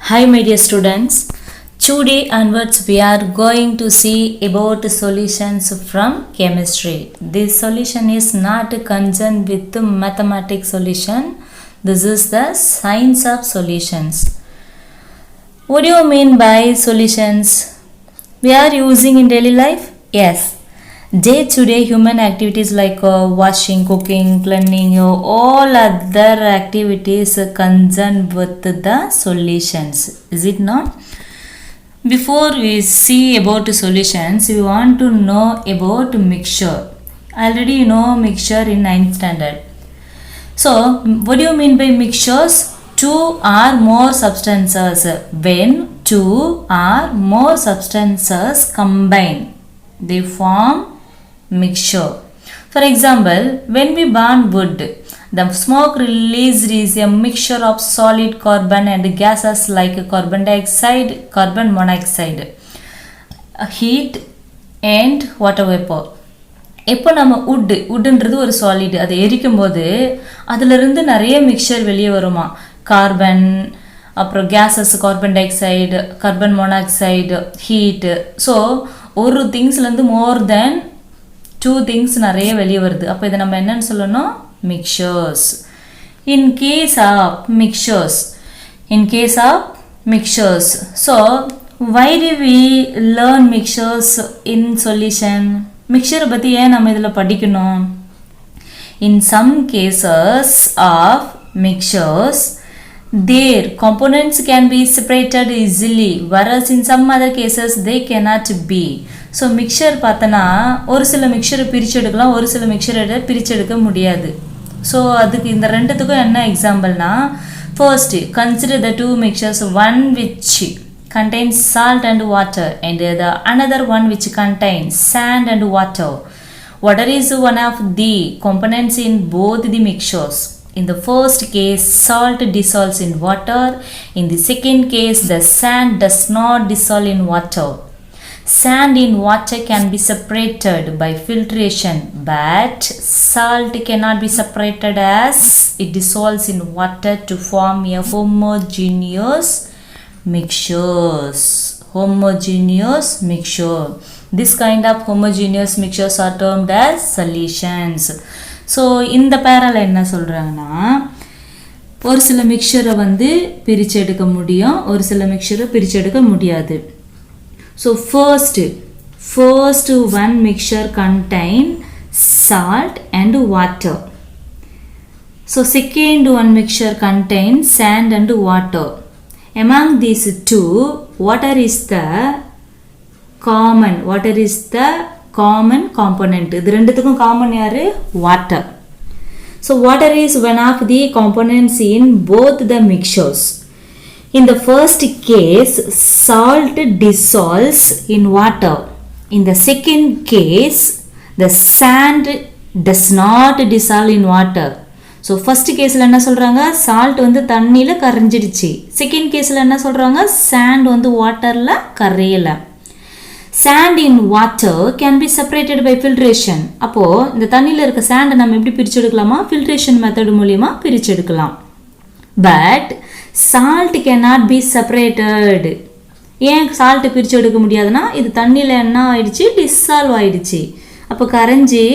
Hi my dear students, today onwards we are going to see about solutions from chemistry. This solution is not concerned with the mathematics solution. This is the science of solutions. What do you mean by solutions? We are using in daily life? Yes. Day-to-day human activities like washing, cooking, cleaning, all other activities concerned with the solutions. Is it not? Before we see about solutions, we want to know about mixture. Already you know mixture in 9th standard. So, what do you mean by mixtures? Two or more substances. When two or more substances combine, they form mixture. For example, when we burn wood, the smoke released is a mixture of solid carbon and gases like carbon dioxide, carbon monoxide, heat and water vapor. இப்போ நம்ம உட்ன்றது ஒரு solid, அதை எரிக்கும் போது அதிலிருந்து நிறைய mixer வெளியே வருமா, கார்பன், அப்புறம் gases, carbon dioxide, carbon monoxide, heat. So ஒரு திங்ஸ்லேருந்து மோர் தென் 2 திங்ஸ் நிறைய வெளியே வருது. அப்போ இதை நம்ம என்னன்னு சொல்லணும்? Mixtures. In case of mixtures, so why do we learn mixtures in solution? மிக்சரை பற்றி ஏன் நம்ம இதில் படிக்கணும்? In some cases of mixtures their components can be separated easily, whereas in some other cases they cannot be. So mixture பார்த்தனா ஒரு சில மிக்சரை பிரித்து எடுக்கலாம், ஒரு சில மிக்சரை பிரித்து எடுக்க முடியாது. ஸோ அதுக்கு இந்த ரெண்டுத்துக்கும் என்ன எக்ஸாம்பிள்னா, first consider the 2 mixtures, one which contains salt and water and the another one which contains sand and water. Water is one of the components in both the mixtures. In the first case, salt dissolves in water. In the second case, the sand does not dissolve in water. Sand in water can be separated by filtration, but salt cannot be separated as it dissolves in water to form a homogeneous mixture. This kind of homogeneous mixtures are termed as solutions. So இந்த பேரால் என்ன சொல்கிறாங்கன்னா, ஒரு சில மிக்சரை பிரித்து எடுக்க முடியும், ஒரு சில மிக்சரை பிரித்து எடுக்க முடியாது. So first one mixture contain salt and water. So second one mixture contain sand and water. among these two, water is the common component. இது ரெண்டுத்துக்கும் காமன் யாரு? Water. So water is one of the components in both the mixtures. In the first case salt dissolves in water. In the second case the sand does not dissolve in water. So first கேஸில் என்ன சொல்கிறாங்க? Salt தண்ணியில் கரைஞ்சிடுச்சு. Second கேஸில் என்ன சொல்கிறாங்க? Sand வாட்டரில் கரையலை. Sand in water can be separated by filtration. அப்போது இந்த தண்ணியில் இருக்க சாண்டை நம்ம எப்படி பிரித்து எடுக்கலாமா? ஃபில்ட்ரேஷன் மெத்தட் மூலிமா பிரித்து எடுக்கலாம். But salt cannot be separated. ஏன் சால்ட்டை பிரித்து எடுக்க முடியாதுன்னா, இது தண்ணியில் என்ன ஆயிடுச்சு? டிசால்வ் ஆயிடுச்சு. அப்போ கரைஞ்சி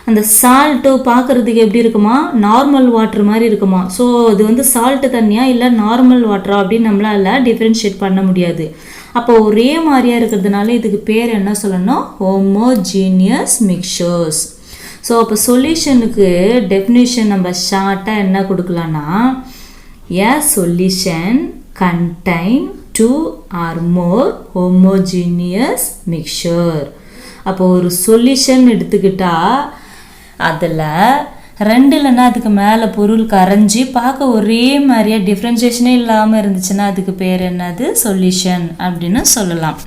அந்த சால்ட்டு பார்க்குறதுக்கு எப்படி இருக்குமா? நார்மல் வாட்டர் மாதிரி இருக்குமா? ஸோ அது சால்ட்டு தண்ணியா இல்லை நார்மல் வாட்டரா அப்படின்னு நம்மளால டிஃப்ரென்ஷியேட் பண்ண முடியாது. அப்போ ஒரே மாதிரியாக இருக்கிறதுனால இதுக்கு பேர் என்ன சொல்லணும்? Homogeneous mixtures. ஸோ அப்போ சொல்யூஷனுக்கு டெஃபினிஷன் நம்ம ஷார்ட்டாக என்ன கொடுக்கலான்னா, a solution contain 2 or more homogeneous mixture. அப்போ ஒரு சொல்யூஷன் எடுத்துக்கிட்டா அதில் 2 இல்லைன்னா அதுக்கு மேலே பொருள் கரைஞ்சி பார்க்க ஒரே மாதிரியாக டிஃப்ரென்ஷியேஷனே இல்லாமல் இருந்துச்சுன்னா அதுக்கு பேர் என்னது? சொல்யூஷன் அப்படின்னு சொல்லலாம்.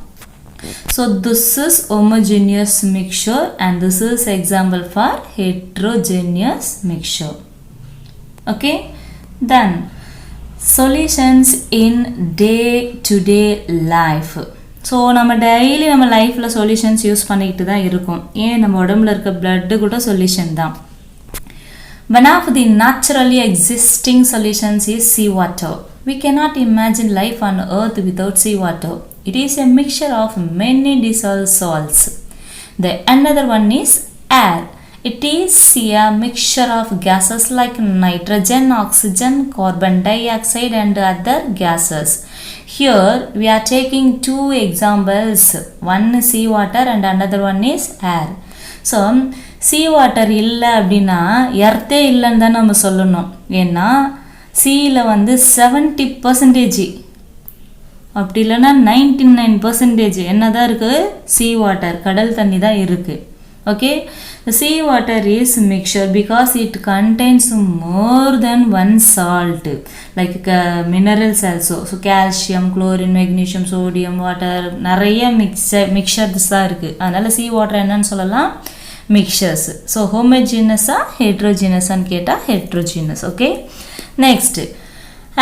So this is homogeneous mixture and this is example for heterogeneous mixture. Okay, then solutions in day to day life. So நம்ம டெய்லி நம்ம லைஃப்பில் சொல்யூஷன்ஸ் யூஸ் பண்ணிக்கிட்டு தான் இருக்கோம். ஏன் நம்ம உடம்புல இருக்க பிளட்டு கூட சொல்யூஷன் தான். One of the naturally existing solutions is seawater. We cannot imagine life on earth without seawater. It is a mixture of many dissolved salts. The another one is air. It is a mixture of gases like nitrogen, oxygen, carbon dioxide and other gases. Here we are taking two examples. One is seawater and another one is air. So seawater இல்லை அப்படின்னா எர்த்தே இல்லைன்னு தான் நம்ம சொல்லணும். ஏன்னா சீயில் வந்து 70% அப்படி இல்லைன்னா 99% என்ன தான் இருக்குது? சீ வாட்டர், கடல் தண்ணி தான் இருக்குது. Okay, the sea water is mixture because it contains more than one salt like minerals also. So calcium, chlorine, magnesium, sodium, water நிறைய mixtures தான் இருக்குது. அதனால் sea water என்னன்னு சொல்லலாம்? mixtures. So homogeneous heterogeneous ன்னு கேட்டால் heterogeneous. Okay, next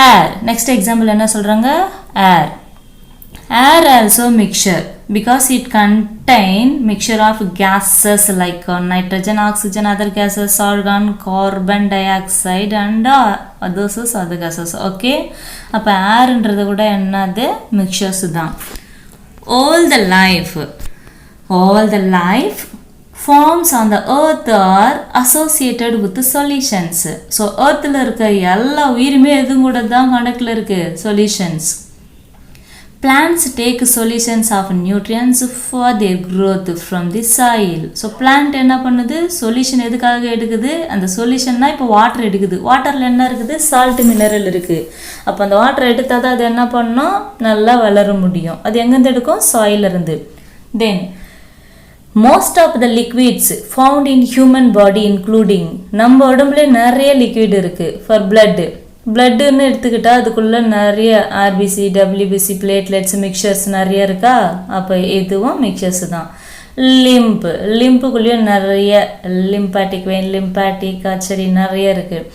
air. next example என்ன சொல்கிறாங்க? air also mixture because it contain mixture of gases like nitrogen, oxygen, other gases, argon, carbon dioxide and others other gases. Okay, அப்போ airன்றது கூட என்னது? mixtures தான். all the life forms on the earth are associated with the solutions. So earthல இருக்க எல்லா உயிருமே எது கூட தான் கனெக்ட்ல இருக்கு? solutions. Plants take solutions of nutrients for their growth from the soil. So plant என்ன பண்ணுது? சொல்யூஷன் எதுக்காக எடுக்குது? அந்த சொல்யூஷன்னா இப்போ வாட்டர் எடுக்குது. வாட்டரில் என்ன இருக்குது? சால்ட் மினரல் இருக்குது. அப்போ அந்த வாட்டர் எடுத்தால் தான் அது என்ன பண்ணணும்? நல்லா வளர முடியும். அது எங்கேருந்து எடுக்கும்? சாயிலிருந்து. தென் most of the liquids found in human body including நம்ம உடம்புல நிறைய லிக்விட் இருக்குது. ஃபார் பிளட்டுன்னு எடுத்துக்கிட்டால் அதுக்குள்ளே நிறைய ஆர்பிசி, டபிள்யூபிசி, பிளேட்லெட்ஸ், மிக்சர்ஸ் நிறைய இருக்கா? அப்போ இதுவும் மிக்சர்ஸ் தான். லிம்புக்குள்ளேயும் நிறைய லிம்பாட்டிக் வெயின், லிம்பாட்டிக் ஆச்சரி நிறைய இருக்குது.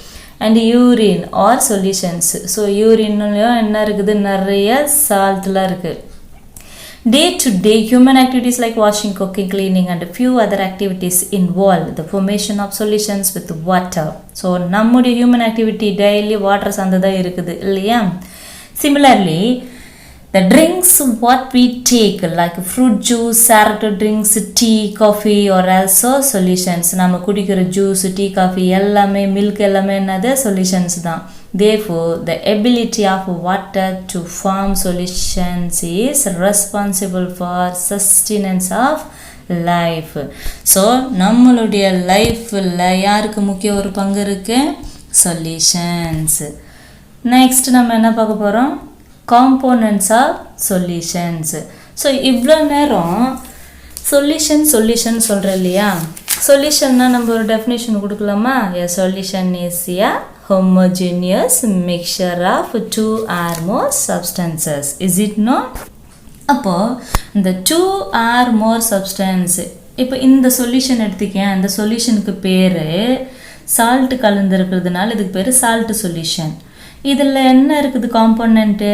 And urine are solutions. So யூரின்லையும் என்ன இருக்குது? நிறைய சால்ட்லாம் இருக்குது. Day-to-day human activities like washing, cooking, cleaning and a few other activities involve the formation of solutions with water. So நம்முடைய human activity daily water சார்ந்ததாக இருக்குது இல்லையா? Similarly, the drinks what we take like fruit juice, salad drinks, tea, coffee or also solutions. நம்ம குடிக்கிற juice, tea, coffee எல்லாமே, milk எல்லாமே என்னது? Solutions தான். Therefore, the ability of water to form solutions is responsible for sustenance of life. So, நம்மளுடைய லைஃப்பில் யாருக்கு முக்கிய ஒரு பங்கு இருக்கு? சொல்யூஷன்ஸ். நெக்ஸ்ட் நம்ம என்ன பார்க்க போகிறோம்? Components of solutions. ஸோ இவ்வளோ நேரம் சொல்யூஷன் சொல்கிறேன் இல்லையா? சொல்யூஷன்னா நம்ம ஒரு டெஃபினேஷன் கொடுக்கலாமா? A solution is a homogeneous mixture of two or more substances. Is it not? அப்போ இந்த 2 or more substance, இப்போ இந்த சொல்யூஷன் எடுத்துக்கேன். அந்த சொல்யூஷனுக்கு பேர் சால்ட் கலந்துருக்கிறதுனால இதுக்கு பேர் சால்ட் சொல்யூஷன். இதில் என்ன இருக்குது? Component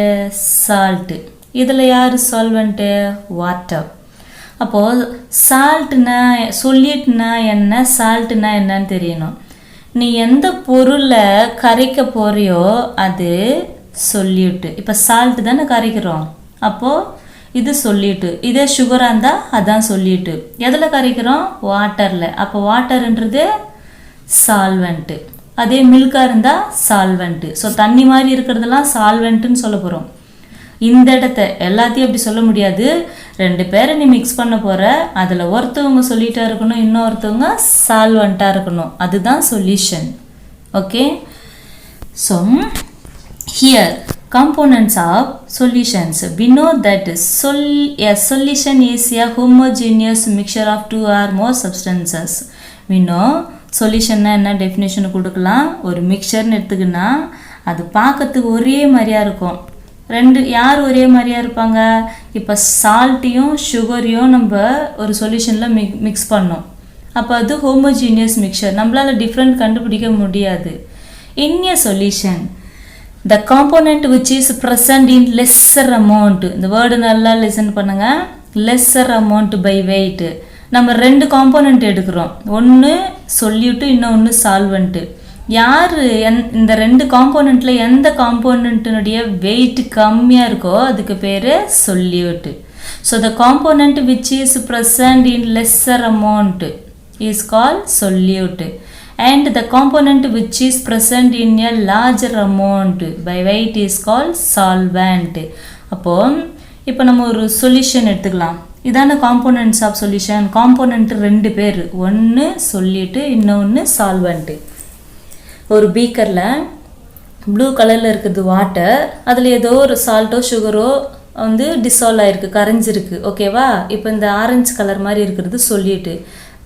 salt. இதில் யார் சால்வெண்ட்டு? வாட்டர். அப்போது சால்ட்னா சொல்லிட்டுனா என்ன, சால்ட்னா என்னன்னு தெரியணும். நீ எந்த பொருளை கரைக்க போறியோ அது சொல்லிட்டு. இப்போ சால்ட்டு தானே கரைக்கிறோம். அப்போது இது சொல்லிட்டு. இதே சுகராக இருந்தால் அதான் சொல்லிட்டு. எதில் கரைக்கிறோம்? வாட்டரில். அப்போ வாட்டர்ன்றது சால்வெண்ட்டு. அதே மில்காக இருந்தால் சால்வெண்ட்டு. ஸோ தண்ணி மாதிரி இருக்கிறதெல்லாம் சால்வெண்ட்டுன்னு சொல்ல போகிறோம். இந்த இடத்த எல்லாத்தையும் அப்படி சொல்ல முடியாது. 2 பேரை நீ மிக்ஸ் பண்ண போகிற. அதில் ஒருத்தவங்க சொல்லிட்டா இருக்கணும், இன்னொருத்தவங்க சால்வெண்ட்டாக இருக்கணும். அதுதான் solution. Okay, so here components of solutions. We know that a solution is a homogeneous mixture of 2 or more substances. We know சொல்யூஷன்னா என்ன டெஃபினேஷன் கொடுக்கலாம். ஒரு மிக்சர்னு எடுத்துக்கினா அது பார்க்கறதுக்கு ஒரே மாதிரியாக இருக்கும். யார் ஒரே மாதிரியாக இருப்பாங்க? இப்போ சால்ட்டையும் சுகரையும் நம்ம ஒரு சொல்யூஷனில் மிக்ஸ் பண்ணோம். அப்போ அது ஹோமோஜீனியஸ் மிக்சர். நம்மளால் டிஃப்ரெண்ட் கண்டுபிடிக்க முடியாது. In a solution the component which is present in lesser amount, இந்த வேர்டு நல்லா லிசன் பண்ணுங்க. lesser amount by weight. நம்ம 2 காம்போனண்ட் எடுக்கிறோம். ஒன்று சொல்யூட்டு, இன்னொன்று சால்வெண்ட்டு. யார் இந்த ரெண்டு காம்போனண்ட்டில் எந்த காம்போனண்ட்டினுடைய வெயிட் கம்மியாக இருக்கோ அதுக்கு பேர் solute. So the component which is present in lesser amount is called solute and the component which is present in a larger amount by weight is called solvent. அப்போ இப்போ நம்ம ஒரு சொல்யூஷன் எடுத்துக்கலாம். இதான காம்போனன்ட்ஸ் ஆஃப் சொல்யூஷன். காம்போனண்ட் ரெண்டு பேர், ஒன்று சொல்லிட்டு இன்னொன்று சால்வெண்ட்டு. ஒரு பீக்கரில் ப்ளூ கலரில் இருக்குது வாட்டர், அதில் ஏதோ ஒரு சால்ட்டோ சுகரோ வந்து டிசால்வ் ஆகிருக்கு, கரைஞ்சிருக்கு. ஓகேவா? இப்போ இந்த ஆரஞ்சு கலர் மாதிரி இருக்கிறது சொல்லிட்டு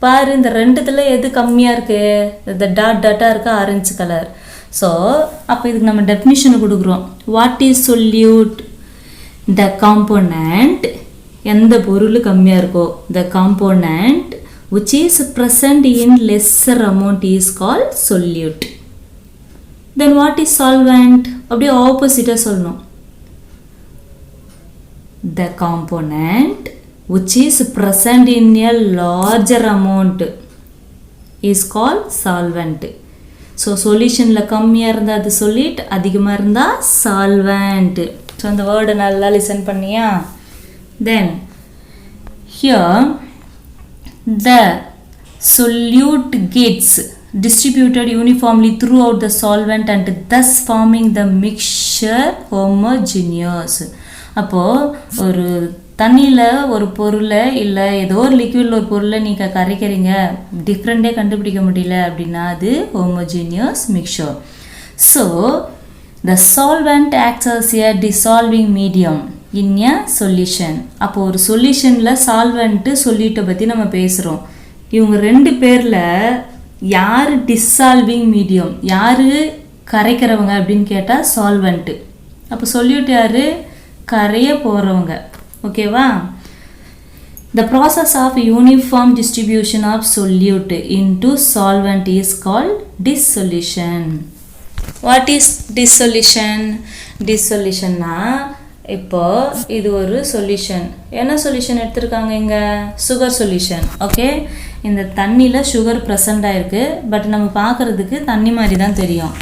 பாரு, இந்த ரெண்டுத்தில் எது கம்மியாக இருக்குது? இந்த டாட்டாக இருக்க ஆரஞ்சு கலர். ஸோ அப்போ இதுக்கு நம்ம டெஃபினிஷன் கொடுக்குறோம். What is solute? The component, எந்த பொருள் கம்மியாக இருக்கோ, the component which is present in lesser amount is call solute. Then what is solvent? அப்படியே ஆப்போசிட்டாக சொல்லணும். The component which is present in a larger amount is called solvent. So சொல்யூஷனில் கம்மியாக இருந்தால் அது சொல்லிட், அதிகமாக இருந்தால் சால்வெண்ட். ஸோ அந்த வேர்டை நல்லா லிசன் பண்ணியா? தென் here the solute gets distributed uniformly throughout the solvent and thus forming the mixture homogeneous. அப்போது ஒரு தண்ணியில் ஒரு பொருளை இல்லை ஏதோ ஒரு லிக்விடில் ஒரு பொருளை நீங்கள் கரைக்கிறீங்க, டிஃப்ரெண்ட்டே கண்டுபிடிக்க முடியல அப்படின்னா அது homogeneous mixer. So the solvent acts as a dissolving medium in a solution. அப்போது ஒரு சொல்யூஷனில் சால்வெண்ட்டு சொல்லிட்டை பற்றி நம்ம பேசுகிறோம். இவங்க ரெண்டு பேரில் யார் டிசால்விங் மீடியம், யார் கரைக்கிறவங்க அப்படின்னு கேட்டால் சால்வெண்ட்டு. அப்போ சொல்லிட்டு யார்? கரைய போகிறவங்க. ஓகேவா? The process of uniform distribution of solute into solvent is called dissolution. What is dissolution? டிஸ்சொல்யூஷன்னா இப்போ இது ஒரு சொல்யூஷன். என்ன சொல்யூஷன் எடுத்திருக்காங்க இங்கே? Sugar solution. ஓகே, இந்த தண்ணியில் சுகர் ப்ரெசண்ட் ஆகிருக்கு, பட் நம்ம பார்க்குறதுக்கு தண்ணி மாதிரி தான் தெரியும்.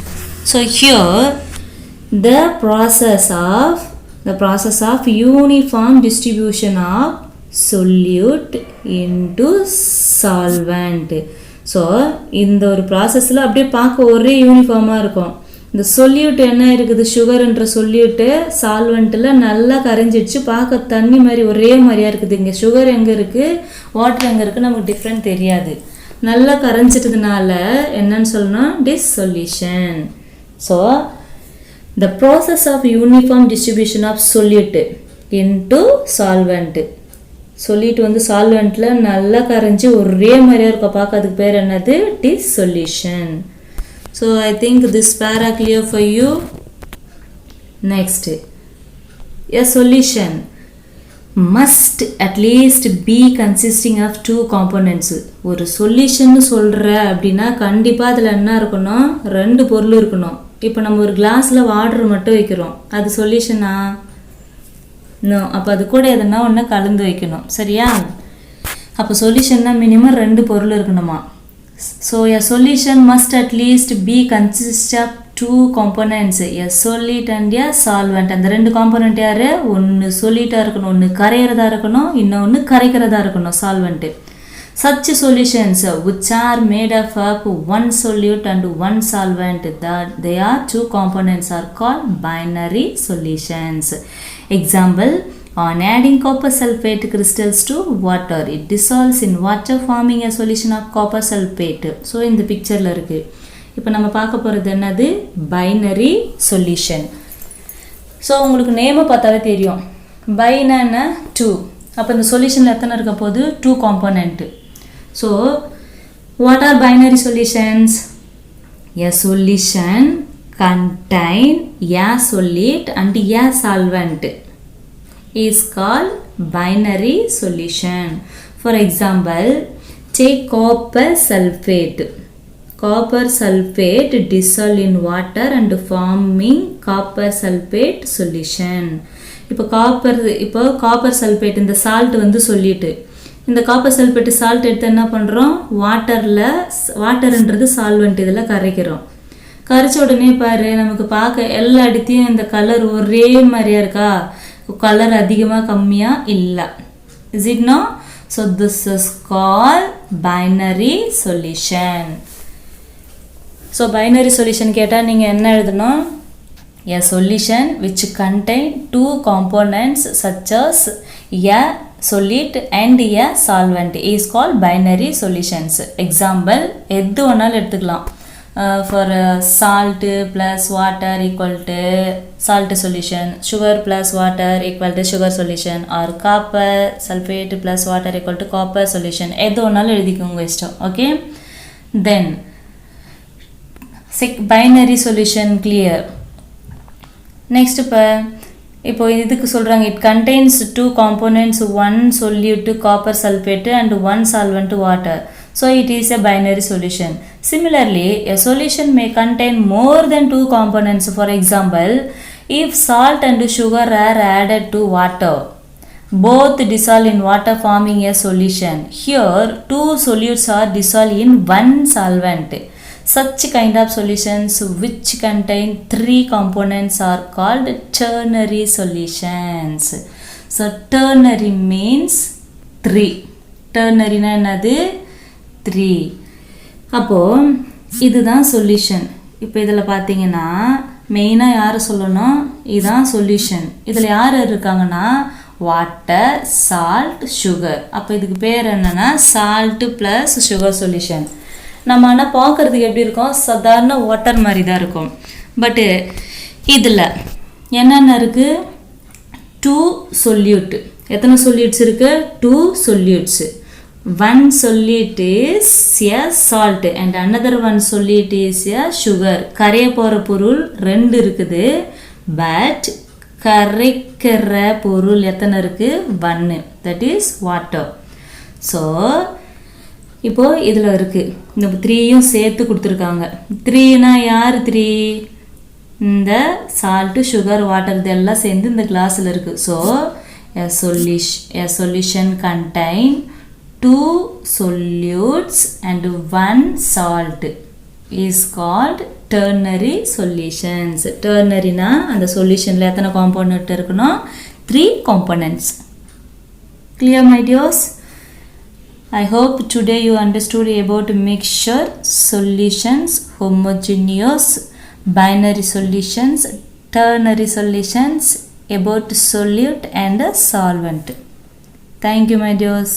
So here the process of uniform distribution of solute into solvent. So இந்த ஒரு ப்ராசஸில் அப்படியே பார்க்க ஒரே யூனிஃபார்மாக இருக்கும். இந்த சொல்யூட் என்ன இருக்குது? சுகர்ன்ற சொல்யூட்டு சால்வெண்ட்டில் நல்லா கரைஞ்சிடுச்சு, பார்க்க தண்ணி மாதிரி ஒரே மாதிரியாக இருக்குது. இங்கே சுகர் எங்கே இருக்குது, வாட்டர் எங்கே இருக்குது, நமக்கு டிஃப்ரெண்ட் தெரியாது. நல்லா கரைஞ்சிட்டதுனால என்னன்னு சொல்லணும்? Dissolution. So the process of uniform distribution of solute into solvent. solute வந்து சால்வெண்ட்டில் நல்லா கரைஞ்சி ஒரே மாதிரியாக இருக்கும், பார்க்க. அதுக்கு பேர் என்னது? dissolution. So I think this para clear for you. Next, a solution must at least be consisting of two components. ஒரு சொல்யூஷன் சொல்கிற அப்படின்னா கண்டிப்பாக அதில் என்ன இருக்கணும்? ரெண்டு பொருள் இருக்கணும். இப்போ நம்ம ஒரு கிளாஸில் வாட்டர் மட்டும் வைக்கிறோம், அது சொல்யூஷனா? நோ. அப்போ அது கூட எதுனா ஒன்று கலந்து வைக்கணும், சரியா? அப்போ சொல்யூஷன்னா மினிமம் ரெண்டு பொருள் இருக்கணுமா? So a solution must at least be consist of two components, a solute and a solvent. அந்த ரெண்டு காம்போனண்ட் யார்? ஒன்று சொல்யூட்டாக இருக்கணும், ஒன்று கரையிறதா இருக்கணும், இன்னொன்று கரைக்கிறதா இருக்கணும், solvent. Such solutions which are made up of one solute and one solvent, that they are two components, are called binary solutions. Example, on adding copper sulfate crystals to water, it dissolves in water forming a solution of copper sulfate. So இந்த பிக்சரில் இருக்குது. இப்போ நம்ம பார்க்க போகிறது என்னது? Binary solution. So உங்களுக்கு நேமை பார்த்தாலே தெரியும். பைனா என்ன? டூ. அப்போ இந்த சொல்யூஷனில் எத்தனை இருக்க போது? Two component. So what are binary solutions? A solution contain a solute and a solvent is called binary solution. For example, take copper sulfate. Copper sulfate dissolve in water and forming copper sulfate solution. இப்போ copper sulphate இந்த salt வந்து சொல்லிட்டு இந்த copper sulphate salt எடுத்து என்ன பண்ணுறோம்? வாட்டர்ன்றது solvent இதில் கரைக்கிறோம். கரைச்ச உடனே பாரு நமக்கு பார்க்க எல்லா இடத்தையும் இந்த கலர் ஒரே மாதிரியா இருக்கா, கலர் அதிகமாக கம்மியாக இல்லை. Is it no? So this is call binary solution. So binary solution கேட்டால் நீங்கள் என்ன எழுதணும்? A solution which contain two components such as a solid and a solvent is called binary solutions. Example, எது வேணாலும் எடுத்துக்கலாம். For salt plus water equal to salt solution, sugar plus water equal to sugar solution, or copper sulfate plus water equal to copper solution. எது வேணாலும் எழுதிக்கோங்க இஷ்டம். Okay, then binary solution clear. Next இப்போ இதுக்கு சொல்கிறாங்க, it contains two components, one solute copper sulphate and one solvent water. So it is a binary solution. Similarly a solution may contain more than two components. For example, if salt and sugar are added to water, both dissolve in water forming a solution. Here two solutes are dissolved in one solvent. Such kind of solutions which contain three components are called ternary solutions. So ternary means three. Ternary na enadhu? Three. அப்போ இதுதான் solution. இப்போ இதில் பார்த்தீங்கன்னா மெயினாக யார் சொல்லணும்? இதுதான் solution. இதில் யார் இருக்காங்கன்னா வாட்டர், சால்ட், சுகர். அப்போ இதுக்கு பேர் என்னன்னா சால்ட் ப்ளஸ் சுகர் சொல்யூஷன். நம்ம ஆனால் பார்க்குறதுக்கு எப்படி இருக்கும்? சாதாரண வாட்டர் மாதிரி தான் இருக்கும். பட்டு இதில் என்னென்ன இருக்குது? Two solute. எத்தனை சொல்யூட்ஸ் இருக்குது? Two solutes. One solute is a salt and another one solute is a sugar. கரைய போகிற பொருள் ரெண்டு இருக்குது, பட் கரைக்கிற பொருள் எத்தனை இருக்குது? ஒன்று. That is water. ஸோ இப்போது இதில் இருக்குது இந்த த்ரீயும் சேர்த்து கொடுத்துருக்காங்க. த்ரீனா யார் த்ரீ? இந்த சால்ட்டு, சுகர், வாட்டர் இதெல்லாம் சேர்ந்து இந்த கிளாஸில் இருக்குது. So a solution contain two solutes and one salt is called ternary solutions. Ternaryனா அந்த சொல்யூஷனில் எத்தனை காம்போனன்ட் இருக்கணும்? 3 components. Clear my dears? I hope today you understood about mixture solutions, homogeneous, binary solutions, ternary solutions, about solute and solvent. Thank you my dears.